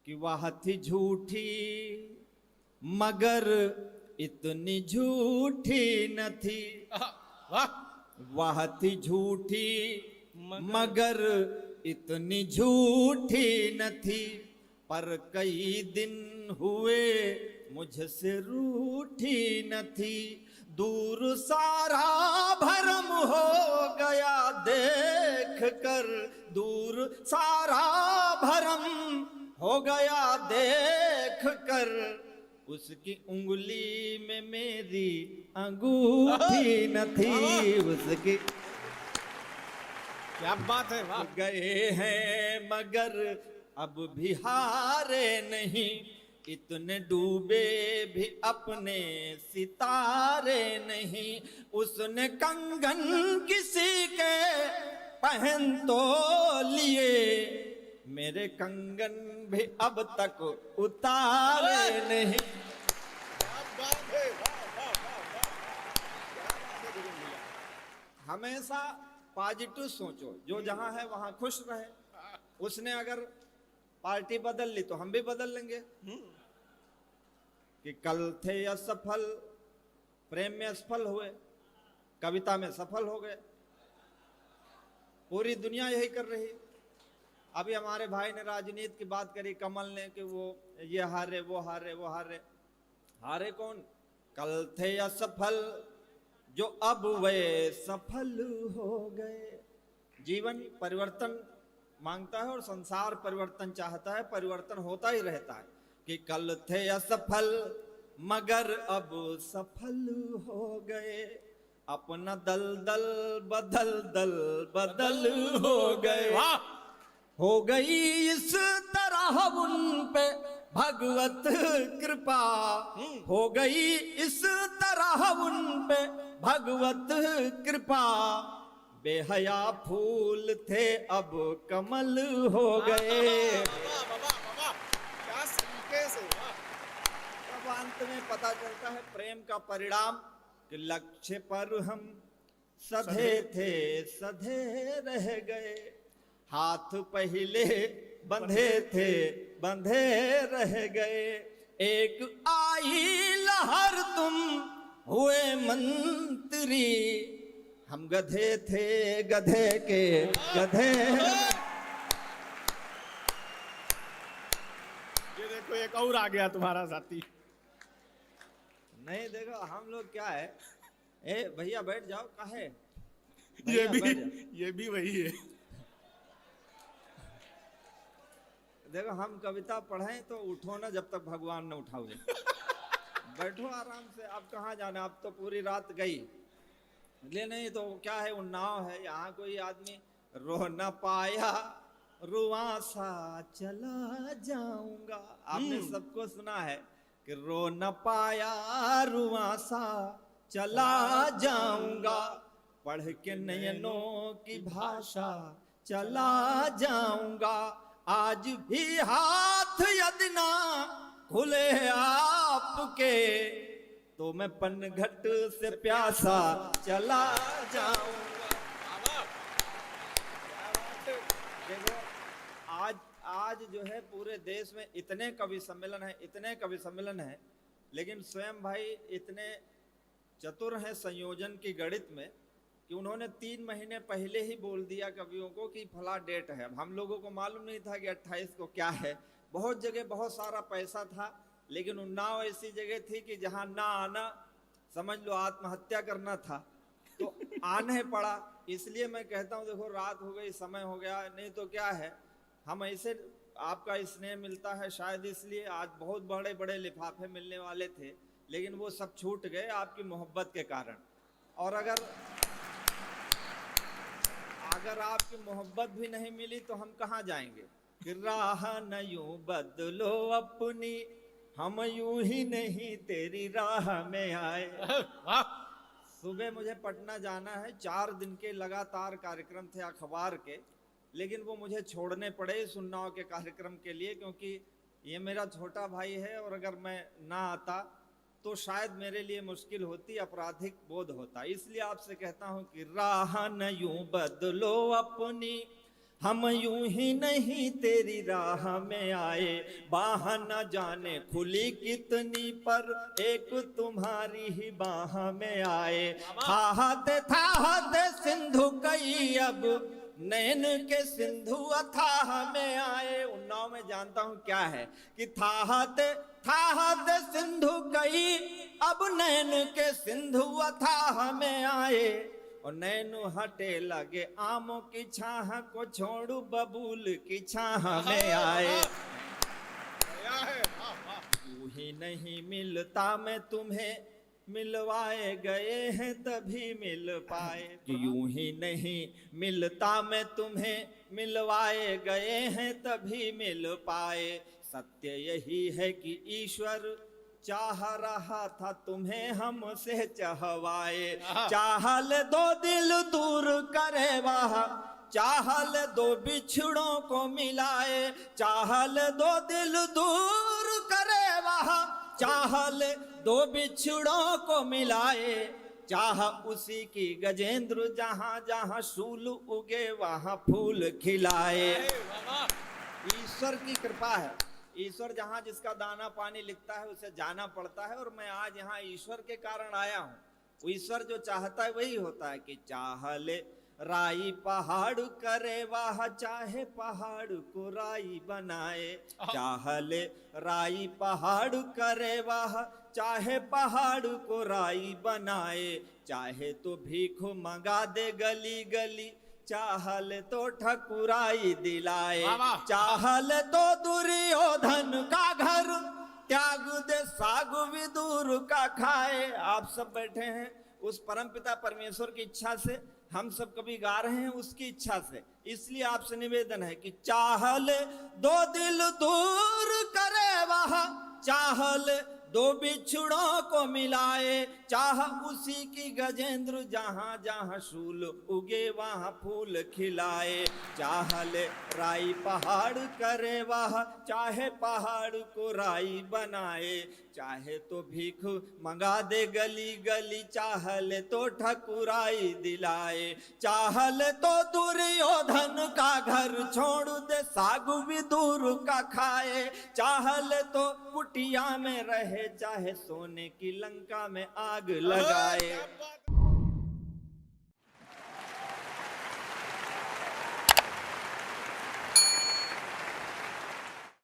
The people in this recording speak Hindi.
कि वह थी झूठी मगर इतनी झूठी न थी। वाह, वह थी झूठी मगर इतनी झूठी न थी, पर कई दिन हुए मुझसे रूठी न थी। दूर सारा भरम हो गया देख कर, दूर सारा भरम हो गया देख कर, उसकी उंगली में मेरी अंगूठी न थी। उसकी क्या बात है, वाह। गए हैं मगर अब भी हारे नहीं, इतने डूबे भी अपने सितारे नहीं। उसने कंगन किसी के पहन तो लिए, मेरे कंगन भी अब तक उतारे नहीं। क्या बात है, वाह वाह वाह वाह, क्या बात है बिगुल भैया। हमेशा पॉजिटिव सोचो, जो जहां है वहां खुश रहे। उसने अगर पार्टी बदल ली तो हम भी बदल लेंगे। कि कल थे असफल, प्रेम में असफल हुए, कविता में सफल हो गए। पूरी दुनिया यही कर रही। अभी हमारे भाई ने राजनीति की बात करी, कमल ने, कि वो ये हारे वो हारे वो हारे। हारे कौन? कल थे असफल जो अब वे सफल हो गए। जीवन परिवर्तन मांगता है और संसार परिवर्तन चाहता है, परिवर्तन होता ही रहता है। कि कल थे असफल मगर अब सफल हो गए, अपना दल दल बदल दल बदल हो गए। वाह, हो गई इस तरह उन पे भगवत कृपा, हो गई इस तरह उन पे भगवत कृपा। बेहया फूल थे अब कमल हो गए। वाह वाह वाह वाह, क्या सलीके से, वाह। तब अंत में पता चलता है प्रेम का परिणाम, कि लक्ष्य पर हम सधे थे सधे रह गए। हाथ पहले बंधे थे बंधे रह गए। एक आई लहर तुम हुए मंत्री, हम गधे थे गधे के गधे। ये देखो एक और आ गया तुम्हारा साथी। नहीं देखो हम लोग क्या है, ए भैया बैठ जाओ, काहे ये भैया भी बैठ जाओ। ये भी वही है। देखो हम कविता पढ़ें तो उठो ना जब तक भगवान न उठाओगे। बैठो आराम से। अब कहाँ जाना, अब तो पूरी रात गई। ले नहीं तो क्या है, उन्नाव है। यहाँ कोई आदमी रो न पाया रुआ सा चला जाऊंगा। आपने सबको सुना है कि रो न पाया रुआ सा चला जाऊंगा, पढ़ के नयनों की भाषा चला जाऊंगा। आज भी हाथ यदि ना खुले आपके, तो मैं पनघट से प्यासा चला जाऊंगा। देखो आज आज जो है पूरे देश में इतने कवि सम्मेलन है, इतने कवि सम्मेलन है, लेकिन स्वयं भाई इतने चतुर हैं संयोजन की गणित में कि उन्होंने 3 महीने पहले ही बोल दिया कवियों को कि फला डेट है। अब हम लोगों को मालूम नहीं था कि 28 को क्या है। बहुत जगह बहुत सारा पैसा था, लेकिन उन्नाव ऐसी जगह थी कि जहां ना आना समझ लो आत्महत्या करना था, तो आने पड़ा। इसलिए मैं कहता हूं देखो रात हो गई, समय हो गया, नहीं तो क्या है, हम ऐसे आपका स्नेह मिलता है शायद, इसलिए आज बहुत बड़े बड़े लिफाफे मिलने वाले थे, लेकिन वो सब छूट गए आपकी मोहब्बत के कारण। और अगर आपकी मोहब्बत भी नहीं मिली तो हम कहाँ जाएंगे। कि राह न यूं बदलो अपनी, हम यूं ही नहीं तेरी राह में आए। वाह, सुबह मुझे पटना जाना है, 4 दिन के लगातार कार्यक्रम थे अखबार के, लेकिन वो मुझे छोड़ने पड़े इस उन्नाव के कार्यक्रम के लिए, क्योंकि ये मेरा छोटा भाई है और अगर मैं ना आता तो शायद मेरे लिए मुश्किल होती, आपराधिक बोध होता। इसलिए आपसे कहता हूं कि राह न यूं बदलो अपनी, हम यूं ही नहीं तेरी राह में आए, बाह न जाने खुली कितनी पर एक तुम्हारी ही बाह में आए। थाहते सिंधु कई अब नैन के सिंधु अथाह में आए। उन्नाव में जानता हूं क्या है कि थाहते सिंधु कई अब नैन के सिंधु अथाह में आए। और नैनो हटे लगे आमों की छाह को छोड़ू बबूल की छाह में आए। यूं ही नहीं मिलता मैं तुम्हें मिलवाए गए हैं तभी मिल पाए। यूं ही नहीं मिलता मैं तुम्हें मिलवाए गए हैं तभी मिल पाए। सत्य यही है कि ईश्वर चाह रहा था तुम्हें हमसे चहवाए। चाहल दो दिल दूर करे वह, चाहल दो बिछड़ों को मिलाए। चाहल दो दिल दूर करे वह, चाहल दो बिछड़ों को मिलाए। चाह उसी की गजेंद्र जहां जहां शूल उगे वहां फूल खिलाए। ईश्वर की कृपा है। ईश्वर जहां जिसका दाना पानी लिखता है उसे जाना पड़ता है। और मैं आज यहाँ ईश्वर के कारण आया हूँ। ईश्वर जो चाहता है वही होता है कि चाहले राई पहाड़ करे वाह, चाहे पहाड़ को राई बनाए। चाहले राई पहाड़ करे वाह, चाहे पहाड़ को राई बनाए। चाहे तो भीख मंगा दे गली गली, चाहल तो ठकुराई दिलाए। चाहल तो दुर्योधन का घर त्याग दे साग विदुर का खाए। आप सब बैठे हैं उस परमपिता परमेश्वर की इच्छा से, हम सब कभी गा रहे हैं उसकी इच्छा से। इसलिए आपसे निवेदन है कि चाहल दो दिल दूर करे वह, चाहल दो बिछड़ों को मिलाए। चाह उसी की गजेंद्र जहां जहां शूल उगे वहां फूल खिलाए। चाहले राई पहाड़ करे वह, चाहे पहाड़ को राई बनाए। चाहे तो भीख मंगा दे गली गली, चाहले तो ठकुराई दिलाए। चाहले तो दुर्योधन का घर छोड़ दे साग विदुर का खाए। चाहले तो कुटिया में रहे, चाहे सोने की लंका में आग लगाए।